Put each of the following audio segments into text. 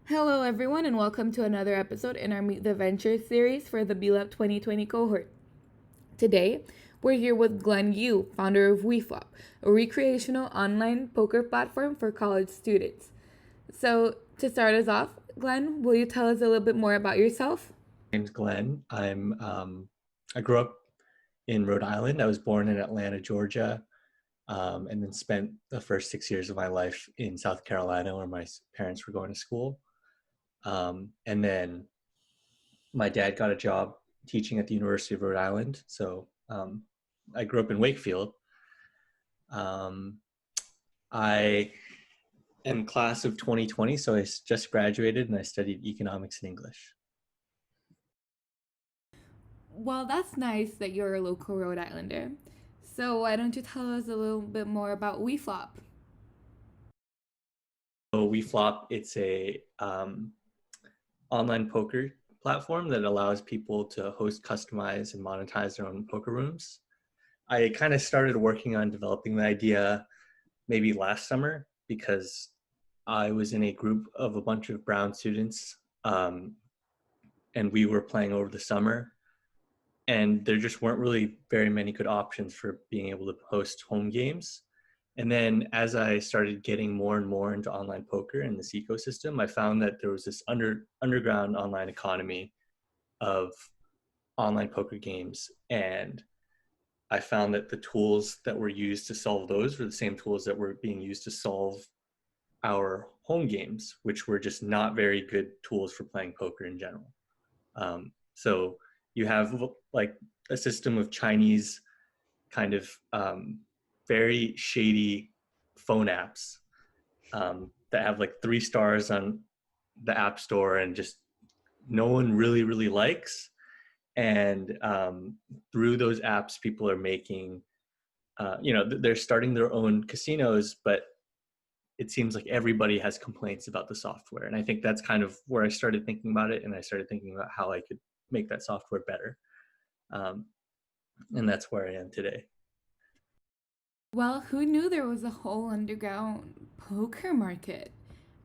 Hello, everyone, and welcome to another episode in our Meet the Ventures series for the WeFlop 2020 cohort. Today, we're here with Glenn Yu, founder of WeFlop, a recreational online poker platform for college students. So, to start us off, Glenn, will you tell us a little bit more about yourself? My name's Glenn. I grew up in Rhode Island. I was born in Atlanta, Georgia, and then spent the first 6 years of my life in South Carolina, where my parents were going to school. And then my dad got a job teaching at the University of Rhode Island. So I grew up in Wakefield. Um, I am class of 2020, so I just graduated and I studied economics and English. Well, that's nice that you're a local Rhode Islander. So, why don't you tell us a little bit more about WeFlop? So WeFlop, it's a online poker platform that allows people to host, customize, and monetize their own poker rooms. I kind of started working on developing the idea maybe last summer because I was in a group of a bunch of Brown students, and we were playing over the summer. And there just weren't really very many good options for being able to host home games. And then as I started getting more and more into online poker and this ecosystem, I found that there was this underground online economy of online poker games. And I found that the tools that were used to solve those were the same tools that were being used to solve our home games, which were just not very good tools for playing poker in general. So you have like a system of Chinese kind of very shady phone apps that have like 3 stars on the app store and just no one really likes. And through those apps, people are making, they're starting their own casinos, but it seems like everybody has complaints about the software. And I think that's kind of where I started thinking about it. And I started thinking about how I could make that software better. Um, and that's where I am today. Well, who knew there was a whole underground poker market?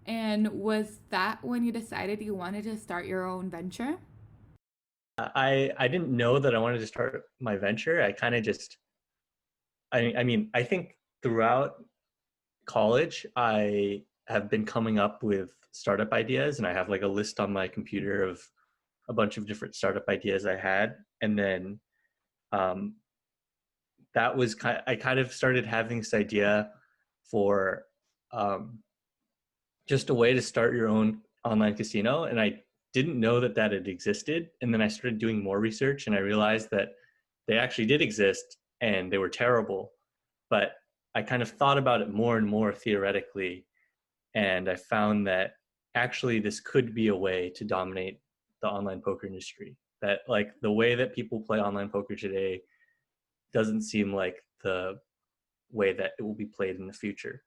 And was that when you decided you wanted to start your own venture? I didn't know that I wanted to start my venture. I kind of just, I mean, I think throughout college, I have been coming up with startup ideas, and I have like a list on my computer of a bunch of different startup ideas I had. And then um, that was I kind of started having this idea for um, just a way to start your own online casino, and I didn't know that that had existed. And then I started doing more research, and I realized that they actually did exist, and they were terrible. But I kind of thought about it more and more theoretically, and I found that actually this could be a way to dominate the online poker industry. That like the way that people play online poker today doesn't seem like the way that it will be played in the future.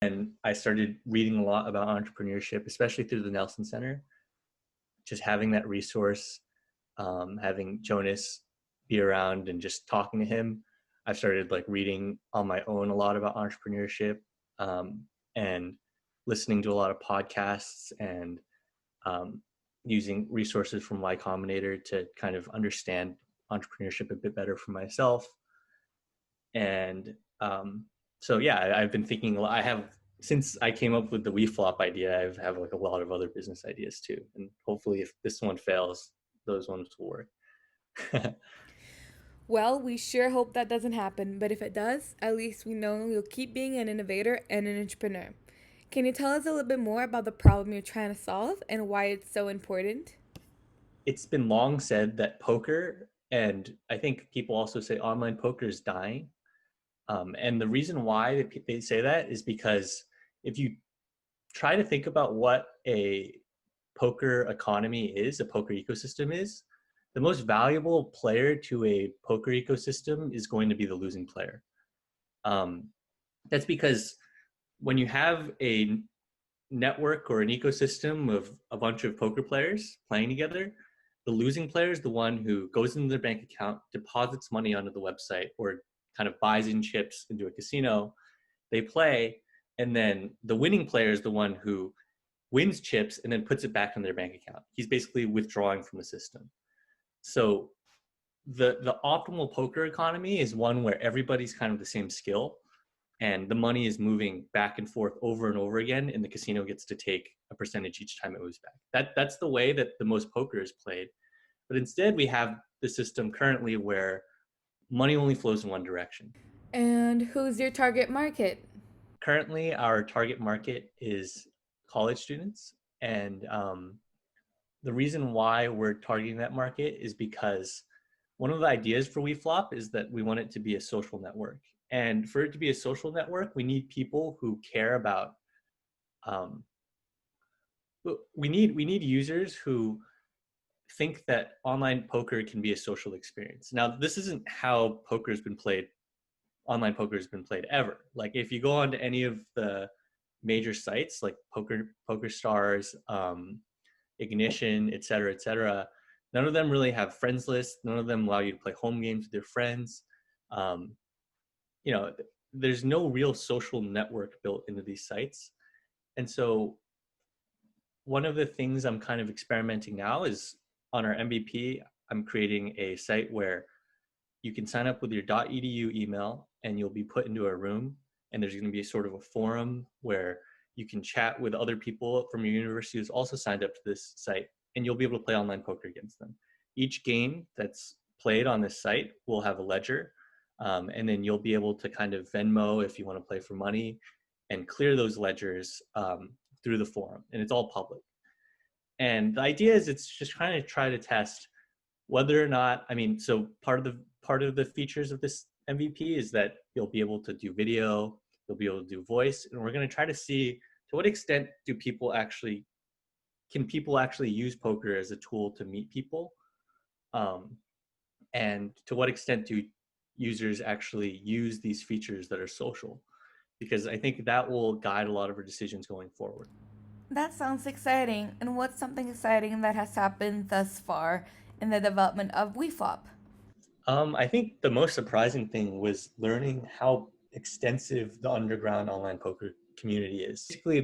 And I started reading a lot about entrepreneurship, especially through the Nelson Center. Just having that resource, having Jonas be around and just talking to him, I've started like reading on my own a lot about entrepreneurship, and listening to a lot of podcasts and um, using resources from Y Combinator to kind of understand entrepreneurship a bit better for myself. And so yeah, I've been thinking. I have since I came up with the WeFlop idea. I have like a lot of other business ideas too, and hopefully, if this one fails, those ones will work. Well, we sure hope that doesn't happen, but if it does, at least we know you'll keep being an innovator and an entrepreneur. Can you tell us a little bit more about the problem you're trying to solve and why it's so important? It's been long said that poker, and I think people also say online poker is dying. And the reason why they say that is because if you try to think about what a poker economy is, a poker ecosystem is, the most valuable player to a poker ecosystem is going to be the losing player. Um, that's because when you have a network or an ecosystem of a bunch of poker players playing together, the losing player is the one who goes into their bank account, deposits money onto the website, or kind of buys in chips into a casino. They play, and then the winning player is the one who wins chips and then puts it back in their bank account. He's basically withdrawing from the system. So the optimal poker economy is one where everybody's kind of the same skill and the money is moving back and forth over and over again, and the casino gets to take a percentage each time it moves back. That's the way that the most poker is played. But instead, we have the system currently where money only flows in one direction. And who's your target market? Currently, our target market is college students, and the reason why we're targeting that market is because one of the ideas for WeFlop is that we want it to be a social network. And for it to be a social network, we need people who care about. Um, we need users who think that online poker can be a social experience. Now, this isn't how poker has been played. Online poker has been played ever. Like if you go on to any of the major sites like Poker Stars, Ignition, et cetera, none of them really have friends lists. None of them allow you to play home games with your friends. Um, you know, there's no real social network built into these sites. And so one of the things I'm kind of experimenting now is on our MVP, I'm creating a site where you can sign up with your .edu email and you'll be put into a room, and there's going to be sort of a forum where you can chat with other people from your university who's also signed up to this site, and you'll be able to play online poker against them. Each game that's played on this site will have a ledger, and then you'll be able to kind of Venmo if you want to play for money and clear those ledgers through the forum, and it's all public. And the idea is it's just trying to try to test whether or not, I mean, so part of the features of this MVP is that you'll be able to do video, you'll be able to do voice, and we're going to try to see to what extent can people actually use poker as a tool to meet people, and to what extent do users actually use these features that are social, because I think that will guide a lot of our decisions going forward. That sounds exciting. And what's something exciting that has happened thus far in the development of WeFlop? I think the most surprising thing was learning how extensive the underground online poker community is. Basically,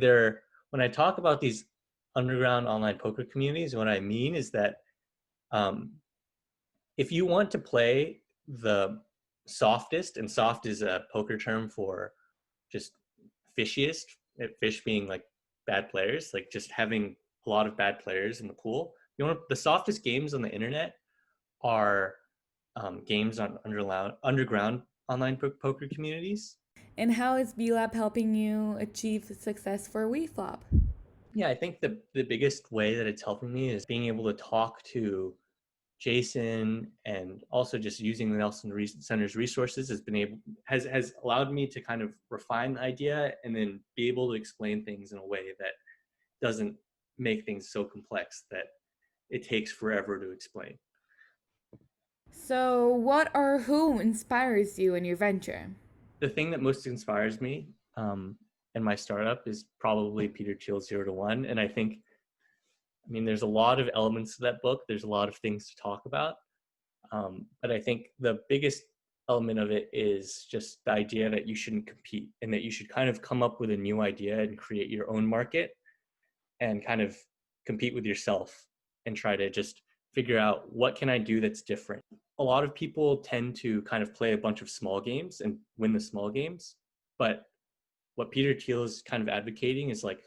when I talk about these underground online poker communities, what I mean is that um, if you want to play the softest, and soft is a poker term for just fishiest, fish being like bad players, like just having a lot of bad players in the pool. The softest games on the internet are games on underground online poker communities. And how is BLab helping you achieve success for WeFlop? Yeah, I think the biggest way that it's helping me is being able to talk to Jason, and also just using the Nelson Center's resources has allowed me to kind of refine the idea and then be able to explain things in a way that doesn't make things so complex that it takes forever to explain. So, what or who inspires you in your venture? The thing that most inspires me in my startup is probably Peter Thiel's 0 to 1. And I mean, there's a lot of elements to that book. There's a lot of things to talk about. But I think the biggest element of it is just the idea that you shouldn't compete and that you should kind of come up with a new idea and create your own market and kind of compete with yourself and try to just figure out what can I do that's different. A lot of people tend to kind of play a bunch of small games and win the small games. But what Peter Thiel is kind of advocating is like,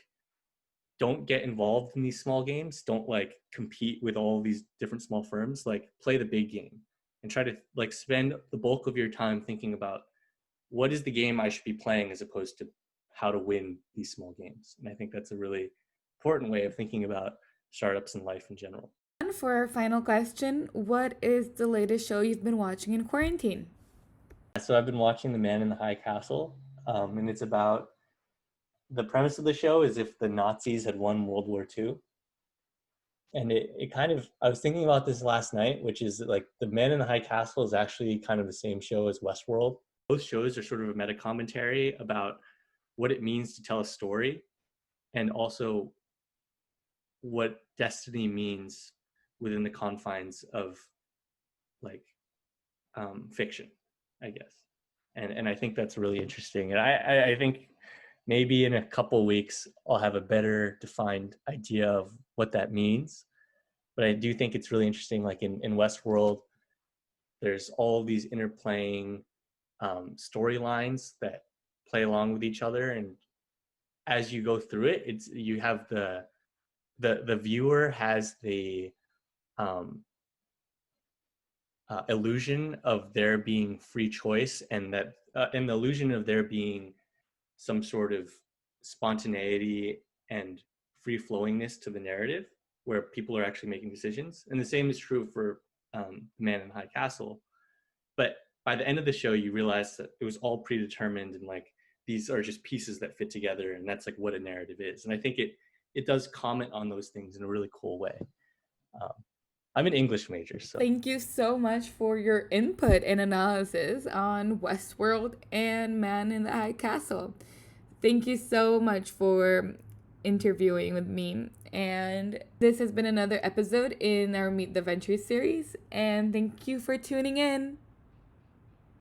don't get involved in these small games. Don't like compete with all these different small firms. Like play the big game and try to like spend the bulk of your time thinking about what is the game I should be playing as opposed to how to win these small games. And I think that's a really important way of thinking about startups and life in general. And for our final question, what is the latest show you've been watching in quarantine? So I've been watching The Man in the High Castle, and it's about the premise of the show is if the Nazis had won World War II. And it kind of, I was thinking about this last night, which is like The Man in the High Castle is actually kind of the same show as Westworld. Both shows are sort of a meta commentary about what it means to tell a story and also what destiny means within the confines of like fiction, I guess. And I think that's really interesting. And I think maybe in a couple weeks I'll have a better defined idea of what that means. But I do think it's really interesting. Like in Westworld, there's all these interplaying storylines that play along with each other, and as you go through it, it's you have the viewer has the um, illusion of there being free choice, and that and the illusion of there being some sort of spontaneity and free flowingness to the narrative, where people are actually making decisions. And the same is true for Man in the High Castle. But by the end of the show, you realize that it was all predetermined, and like these are just pieces that fit together, and that's like what a narrative is. And I think it does comment on those things in a really cool way. Um, I'm an English major, so Thank you so much for your input and analysis on Westworld and Man in the High Castle. Thank you so much for interviewing with me. And this has been another episode in our Meet the Venture series. And thank you for tuning in.